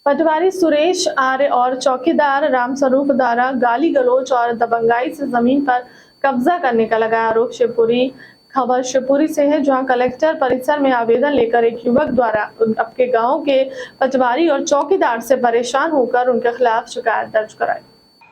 पटवारी सुरेश आर्य और चौकीदार रामस्वरूप द्वारा गाली गलौज और दबंगाई से जमीन पर कब्जा करने का लगाया आरोप। शिवपुरी खबर शिवपुरी से है, जहां कलेक्टर परिसर में आवेदन लेकर एक युवक द्वारा अपने गांव के पटवारी और चौकीदार से परेशान होकर उनके खिलाफ शिकायत दर्ज कराई।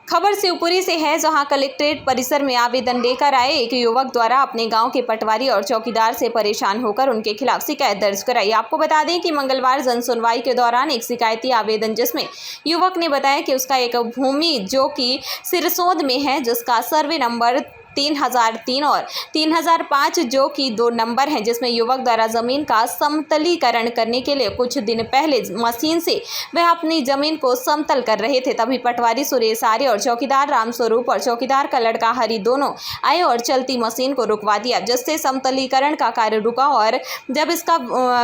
खबर शिवपुरी से है, जहां कलेक्ट्रेट परिसर में आवेदन लेकर आए एक युवक द्वारा अपने गांव के पटवारी और चौकीदार से परेशान होकर उनके खिलाफ शिकायत दर्ज कराई। आपको बता दें कि मंगलवार जन सुनवाई के दौरान एक शिकायती आवेदन जिसमें युवक ने बताया कि उसका एक भूमि जो कि सिरसोद में है, जिसका सर्वे नंबर 3003 और 3005 जो कि 2 नंबर हैं, जिसमें युवक द्वारा जमीन का समतलीकरण करने के लिए कुछ दिन पहले मशीन से वह अपनी जमीन को समतल कर रहे थे। तभी पटवारी सुरेश आर्य और चौकीदार रामस्वरूप और चौकीदार का लड़का हरि दोनों आए और चलती मशीन को रुकवा दिया, जिससे समतलीकरण का कार्य रुका। और जब इसका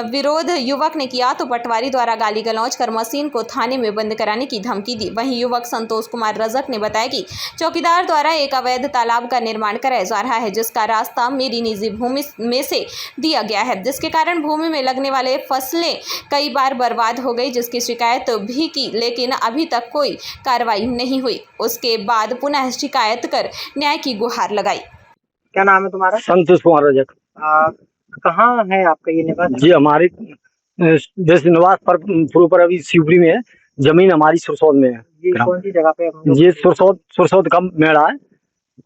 विरोध युवक ने किया तो पटवारी द्वारा गाली गलौज कर मशीन को थाने में बंद कराने की धमकी दी। वहीं युवक संतोष कुमार रजक ने बताया कि चौकीदार द्वारा एक अवैध तालाब का निर्माण कराया जा रहा है, जिसका रास्ता मेरी निजी भूमि में से दिया गया है, जिसके कारण भूमि में लगने वाले फसलें कई बार बर्बाद हो गई, जिसकी शिकायत भी की लेकिन अभी तक कोई कार्रवाई नहीं हुई। उसके बाद पुनः शिकायत कर न्याय की गुहार लगाई। क्या नाम है तुम्हारा? संतोष कुमार रजक। कहाँ है आपका ये निवास? जी हमारी जैसे निवास पर अभी शिवपुरी में है, जमीन हमारी सुरसौद में है। ये कौन सी जगह पे? ये सुरसौद का मेड़ा है,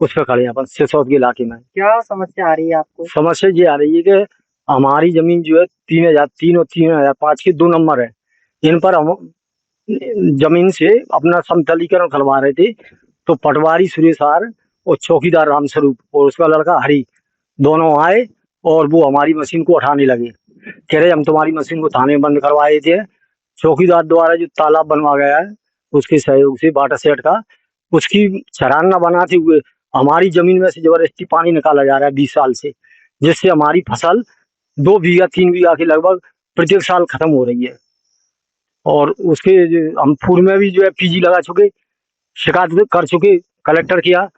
उस पर खड़े हैं अपन सिरसौद के इलाके में। क्या समस्या आ रही है आपको? समस्या ये आ रही है कि हमारी जमीन जो है 3003 और 3005 के 2 नंबर है, इन पर हम जमीन से अपना समतलीकरण करवा रहे थे। तो पटवारी सुरेश आर्य और चौकीदार रामस्वरूप और उसका लड़का हरि दोनों आए और वो हमारी मशीन को उठाने लगे। कह रहे हम तुम्हारी मशीन को थाने में बंद करवाए थे। चौकीदार द्वारा जो तालाब बनवा गया है उसके सहयोग से वाटर सेट का, उसकी छराना बनाते हुए हमारी जमीन में से जबरदस्ती पानी निकाला जा रहा है 20 साल से, जिससे हमारी फसल 2 बीघा 3 बीघा के लगभग प्रत्येक साल खत्म हो रही है। और उसके हम पूर्व में भी जो है पीजी लगा चुके, शिकायत कर चुके, कलेक्टर किया।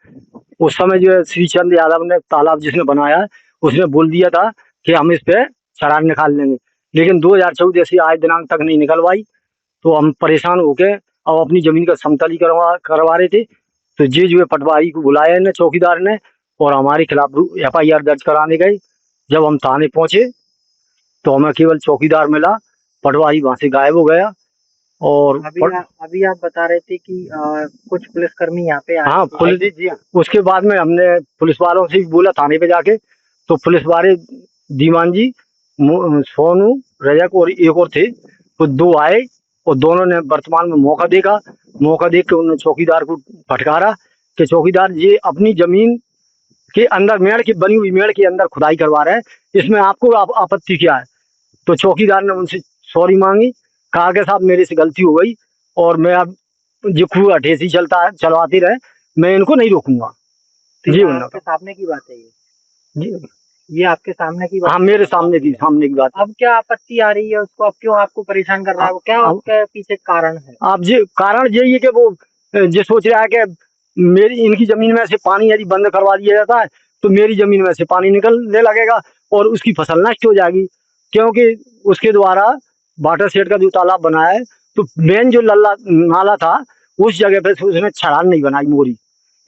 उस समय जो है श्रीचंद यादव ने तालाब जिसने बनाया है उसने बोल दिया था कि हम इस पे छरान निकाल लेंगे, लेकिन 2014 से आज दिनांक तक नहीं निकलवाई। तो हम परेशान होके अब अपनी जमीन का समतलीकरण करवा रहे थे। तो ये जो है पटवारी को बुलाया ने चौकीदार ने और हमारे खिलाफ FIR दर्ज कराने गए। जब हम थाने पहुंचे तो हमें केवल चौकीदार मिला, पटवारी वहां से गायब हो गया। और अभी आप बता रहे थे कि कुछ पुलिसकर्मी यहाँ पे आए। हाँ, पुलिस। उसके बाद में हमने पुलिस वालों से भी बोला थाने पे जाके, तो पुलिस वाले दीवान जी, सोनू, रजक और एक और थे, तो 2 आए और दोनों ने वर्तमान में मौका देख के उन्होंने चौकीदार को फटकारा कि चौकीदार ये अपनी जमीन के अंदर मेड़ की बनी हुई मेड़ के अंदर खुदाई करवा रहा है, इसमें आपको आपत्ति क्या है? तो चौकीदार ने उनसे सॉरी मांगी, कहा कि साहब मेरे से गलती हो गई और मैं अब जो खूह अठेसी चलवाते रहे, मैं इनको नहीं रोकूंगा। ये आपके सामने की बात है? ये आपके सामने की बात? हाँ, मेरे सामने की बात। अब क्या आपत्ति आ रही है उसको? अब क्यों आपको परेशान कर रहा है? क्या आपके पीछे कारण है? अब ये कारण यही है कि वो ये सोच रहा है कि मेरी इनकी जमीन में से पानी यदि बंद करवा दिया जाता है तो मेरी जमीन में से पानी निकलने लगेगा और उसकी फसल नष्ट हो जाएगी, क्योंकि उसके द्वारा वाटर सेट का जो तालाब बनाया है तो मेन जो नाला था उस जगह पे उसने छड़ान नहीं बनाई मोरी।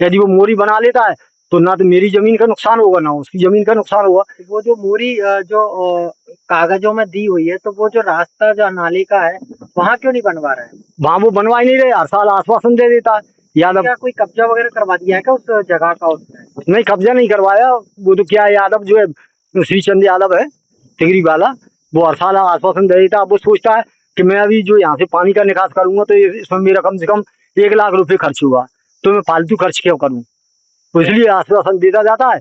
यदि वो मोरी बना लेता है तो ना तो मेरी जमीन का नुकसान होगा ना उसकी जमीन का नुकसान होगा। वो जो मोरी जो कागजों में दी हुई है, तो वो जो रास्ता जो नाले का है वहाँ क्यों नहीं बनवा रहा है? वहाँ वो बनवा ही नहीं रहे, हर साल आश्वासन दे देता है। यादव क्या कोई कब्जा वगैरह करवा दिया है क्या उस जगह का? उसने नहीं, कब्जा नहीं करवाया। वो तो क्या यादव जो है श्रीचंद यादव है तिगरी वाला, वो हर साल आश्वासन दे देता है। वो सोचता है कि मैं अभी जो यहाँ से पानी का निकास करूंगा तो इसमें मेरा कम से कम 1 लाख रुपए खर्च हुआ, तो मैं फालतू खर्च क्यों करूँ? तो इसलिए आश्वासन देता जाता है।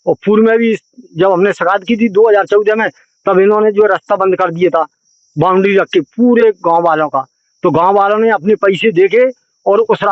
और पूर्व में भी जब हमने शिकायत की थी 2014 में, तब इन्होंने जो रास्ता बंद कर दिया था बाउंड्री रख के पूरे गांव वालों का, तो गांव वालों ने अपने पैसे देके और उस